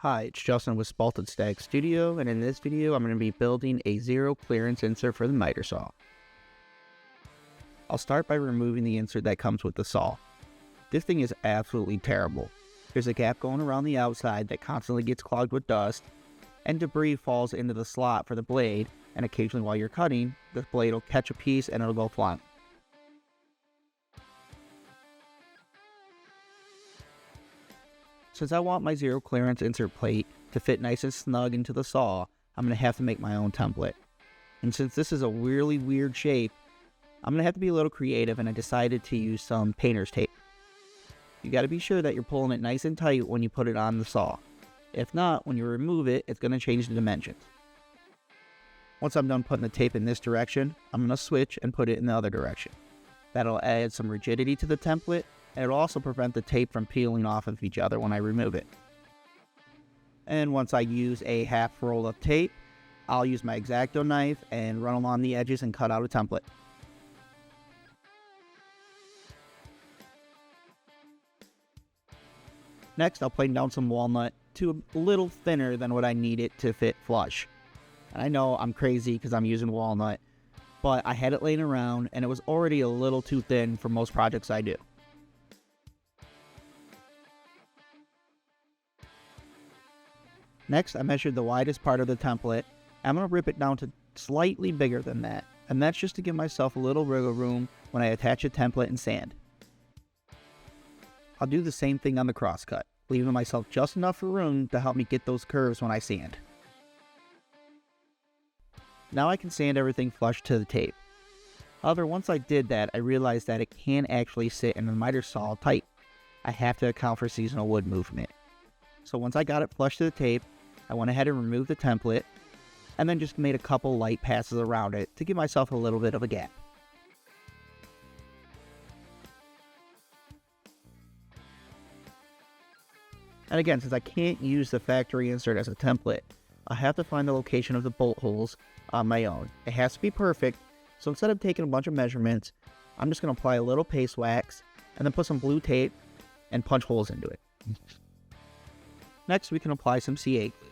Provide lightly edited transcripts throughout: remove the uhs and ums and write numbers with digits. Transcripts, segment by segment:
Hi, it's Justin with Spalted Stag Studio, and in this video I'm going to be building a zero clearance insert for the miter saw. I'll start by removing the insert that comes with the saw. This thing is absolutely terrible. There's a gap going around the outside that constantly gets clogged with dust, and debris falls into the slot for the blade, and occasionally while you're cutting, the blade will catch a piece and it'll go flying. Since I want my zero clearance insert plate to fit nice and snug into the saw, I'm going to have to make my own template. And since this is a really weird shape, I'm going to have to be a little creative, and I decided to use some painter's tape. You got to be sure that you're pulling it nice and tight when you put it on the saw. If not, when you remove it, it's going to change the dimensions. Once I'm done putting the tape in this direction, I'm going to switch and put it in the other direction. That'll add some rigidity to the template, and it'll also prevent the tape from peeling off of each other when I remove it. And once I use a half roll of tape, I'll use my X-Acto knife and run along the edges and cut out a template. Next, I'll plane down some walnut to a little thinner than what I need it to fit flush. And I know I'm crazy because I'm using walnut, but I had it laying around and it was already a little too thin for most projects I do. Next, I measured the widest part of the template. I'm going to rip it down to slightly bigger than that, and that's just to give myself a little wiggle room when I attach a template and sand. I'll do the same thing on the crosscut, leaving myself just enough room to help me get those curves when I sand. Now I can sand everything flush to the tape. However, once I did that, I realized that it can't actually sit in the miter saw tight. I have to account for seasonal wood movement. So once I got it flush to the tape, I went ahead and removed the template, and then just made a couple light passes around it to give myself a little bit of a gap. And again, since I can't use the factory insert as a template, I have to find the location of the bolt holes on my own. It has to be perfect, so instead of taking a bunch of measurements, I'm just going to apply a little paste wax, and then put some blue tape and punch holes into it. Next, we can apply some CA glue.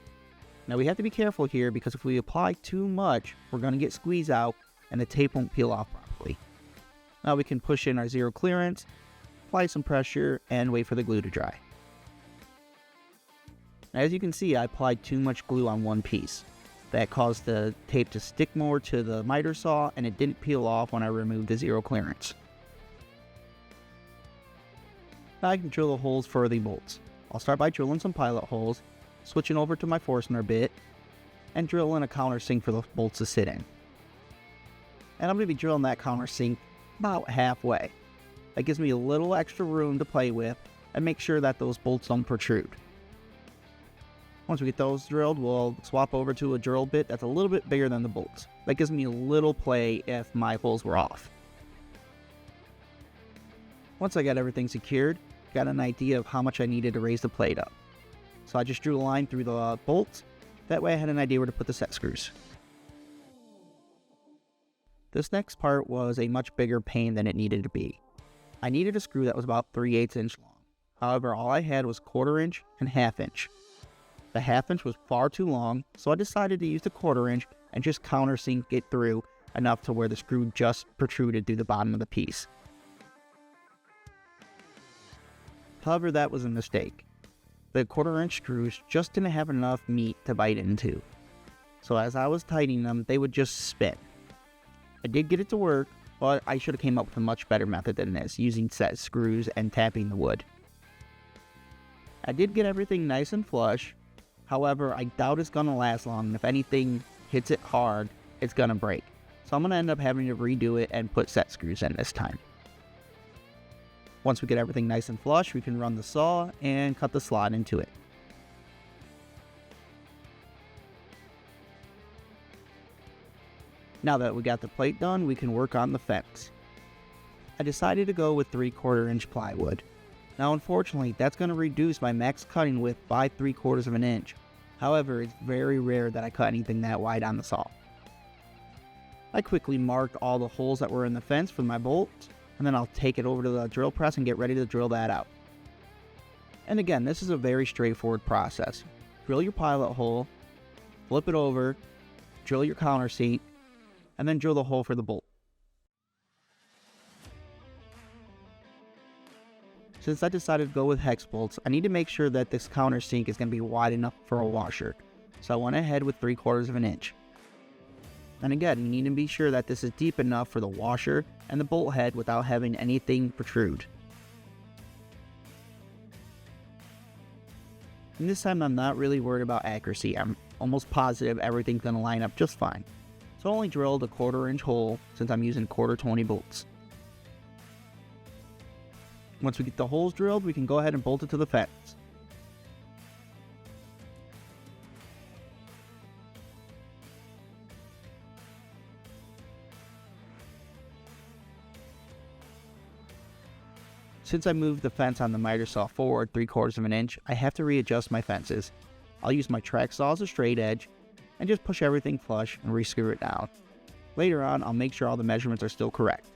Now we have to be careful here because if we apply too much, we're going to get squeeze out and the tape won't peel off properly. Now we can push in our zero clearance, apply some pressure, and wait for the glue to dry. Now, as you can see, I applied too much glue on one piece. That caused the tape to stick more to the miter saw, and it didn't peel off when I removed the zero clearance. Now I can drill the holes for the bolts. I'll start by drilling some pilot holes, switching over to my Forstner bit, and drill in a countersink for the bolts to sit in. And I'm going to be drilling that countersink about halfway. That gives me a little extra room to play with and make sure that those bolts don't protrude. Once we get those drilled, we'll swap over to a drill bit that's a little bit bigger than the bolts. That gives me a little play if my holes were off. Once I got everything secured, got an idea of how much I needed to raise the plate up. So I just drew a line through the bolts. That way I had an idea where to put the set screws. This next part was a much bigger pain than it needed to be. I needed a screw that was about 3/8 inch long. However, all I had was 1/4 inch and 1/2 inch. The 1/2 inch was far too long, so I decided to use the 1/4 inch and just countersink it through enough to where the screw just protruded through the bottom of the piece. However, that was a mistake. The 1/4 inch screws just didn't have enough meat to bite into. So as I was tightening them, they would just spin. I did get it to work, but I should have came up with a much better method than this, using set screws and tapping the wood. I did get everything nice and flush. However, I doubt it's going to last long, and if anything hits it hard, it's going to break. So I'm going to end up having to redo it and put set screws in this time. Once we get everything nice and flush, we can run the saw and cut the slot into it. Now that we got the plate done, we can work on the fence. I decided to go with 3/4 inch plywood. Now unfortunately, that's going to reduce my max cutting width by 3/4 of an inch. However, it's very rare that I cut anything that wide on the saw. I quickly marked all the holes that were in the fence for my bolts, and then I'll take it over to the drill press and get ready to drill that out. And again, this is a very straightforward process. drill your pilot hole, flip it over, drill your counter seat, and then drill the hole for the bolt. Since I decided to go with hex bolts, I need to make sure that this countersink is going to be wide enough for a washer. So I went ahead with 3/4 of an inch. And again, you need to be sure that this is deep enough for the washer and the bolt head without having anything protrude. And this time I'm not really worried about accuracy. I'm almost positive everything's going to line up just fine. So I only drilled a 1/4 inch hole since I'm using 1/4 bolts. Once we get the holes drilled, we can go ahead and bolt it to the fence. Since I moved the fence on the miter saw forward 3/4 of an inch, I have to readjust my fences. I'll use my track saw as a straight edge and just push everything flush and re-screw it down. Later on, I'll make sure all the measurements are still correct.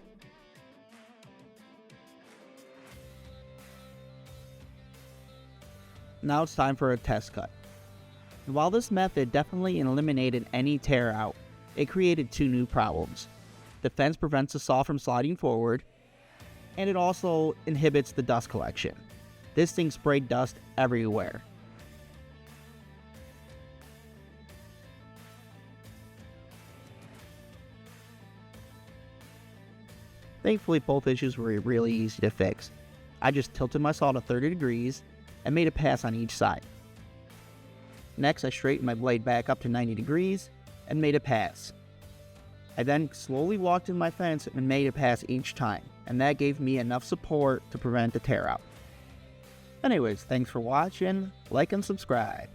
Now it's time for a test cut. And while this method definitely eliminated any tear out, it created 2 new problems. The fence prevents the saw from sliding forward, and it also inhibits the dust collection. This thing sprayed dust everywhere. Thankfully, both issues were really easy to fix. I just tilted my saw to 30 degrees and made a pass on each side. Next, I straightened my blade back up to 90 degrees and made a pass. I then slowly walked in my fence and made a pass each time, and that gave me enough support to prevent the tear out. Anyways, thanks for watching, like and subscribe.